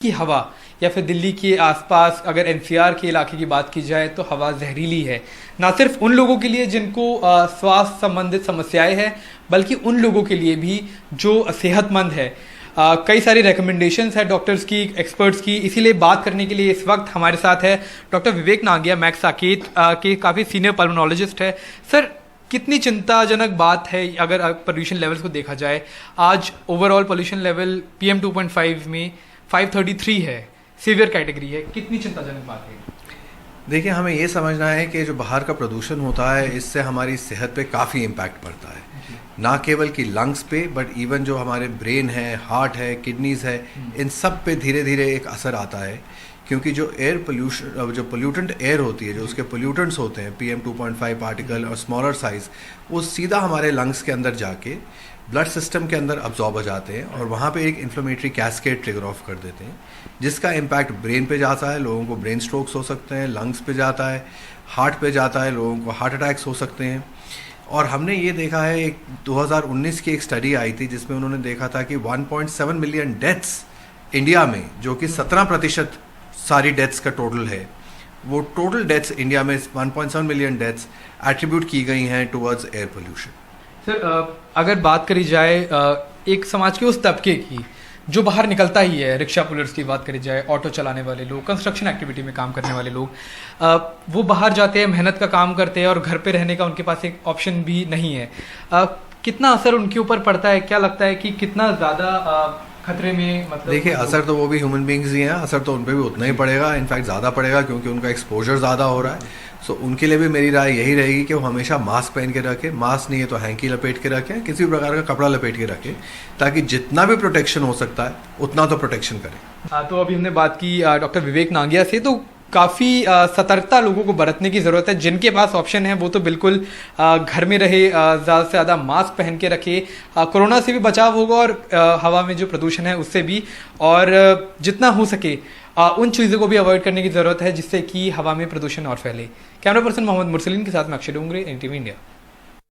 की हवा या फिर दिल्ली के आसपास अगर एनसीआर के इलाके की बात की जाए तो हवा जहरीली है, ना सिर्फ उन लोगों के लिए जिनको स्वास्थ्य संबंधित समस्याएं हैं, बल्कि उन लोगों के लिए भी जो सेहतमंद है। कई सारी रिकमेंडेशंस है डॉक्टर्स की, एक्सपर्ट्स की। इसीलिए बात करने के लिए इस वक्त हमारे साथ है डॉक्टर विवेक नागिया, मैक्स साकेत के काफ़ी सीनियर पल्मोनोलॉजिस्ट है। सर, कितनी चिंताजनक बात है अगर पोल्यूशन लेवल्स को देखा जाए। आज ओवरऑल पोल्यूशन लेवल PM 2.5 में 533 है, सीवियर कैटेगरी है। कितनी चिंताजनक बात है? देखिए, हमें ये समझना है कि जो बाहर का प्रदूषण होता है इससे हमारी सेहत पे काफ़ी इम्पैक्ट पड़ता है, ना केवल कि लंग्स पे बट इवन जो हमारे ब्रेन है, हार्ट है, किडनीज है, इन सब पे धीरे धीरे एक असर आता है। क्योंकि जो एयर पोल्यूशन, जो पोल्यूटेंट एयर होती है, जो उसके पोल्यूटेंट्स होते हैं PM 2.5 पार्टिकल और स्मॉलर साइज़, वो सीधा हमारे लंग्स के अंदर जाके ब्लड सिस्टम के अंदर अब्जॉर्ब हो जाते हैं और वहाँ पे एक इन्फ्लेमेटरी कैस्केड ट्रिगर ऑफ कर देते हैं, जिसका इम्पैक्ट ब्रेन पे जाता है। लोगों को ब्रेन स्ट्रोक्स हो सकते हैं, लंग्स पे जाता है, हार्ट पे जाता है, लोगों को हार्ट अटैक्स हो सकते हैं। और हमने ये देखा है, एक 2019 की एक स्टडी आई थी जिसमें उन्होंने देखा था कि 1.7 मिलियन डेथ्स इंडिया में, जो कि 17% सारी डेथ्स का टोटल है, वो टोटल डेथ्स इंडिया में 1.7 मिलियन डेथ्स एट्रीब्यूट की गई हैं टुवर्ड्स एयर पोल्यूशन। सर, अगर बात करी जाए एक समाज के उस तबके की जो बाहर निकलता ही है, रिक्शा पुलर्स की बात करी जाए, ऑटो चलाने वाले लोग, कंस्ट्रक्शन एक्टिविटी में काम करने वाले लोग, वो बाहर जाते हैं, मेहनत का काम करते हैं और घर पे रहने का उनके पास एक ऑप्शन भी नहीं है। कितना असर उनके ऊपर पड़ता है? क्या लगता है कि कितना ज़्यादा खतरे में, मतलब देखिए, असर तो वो भी ह्यूमन बींग्स ही हैं, असर तो उन पर भी उतना ही पड़ेगा, इनफैक्ट ज़्यादा पड़ेगा, क्योंकि उनका एक्सपोजर ज़्यादा हो रहा है। सो उनके लिए भी मेरी राय यही रहेगी कि वो हमेशा मास्क पहन के रखें, मास्क नहीं है तो हैंकी लपेट के रखें, किसी भी प्रकार का कपड़ा लपेट के रखें, ताकि जितना भी प्रोटेक्शन हो सकता है उतना तो प्रोटेक्शन करें। तो अभी हमने बात की डॉक्टर विवेक नागिया से, तो काफ़ी सतर्कता लोगों को बरतने की ज़रूरत है। जिनके पास ऑप्शन है वो तो बिल्कुल घर में रहे, ज़्यादा से ज़्यादा मास्क पहन के रखे, कोरोना से भी बचाव होगा और हवा में जो प्रदूषण है उससे भी, और जितना हो सके उन चीज़ों को भी अवॉइड करने की ज़रूरत है जिससे कि हवा में प्रदूषण और फैले। कैमरा पर्सन मोहम्मद मुरसलीन के साथ में अक्षय डोंगरे, NTV इंडिया।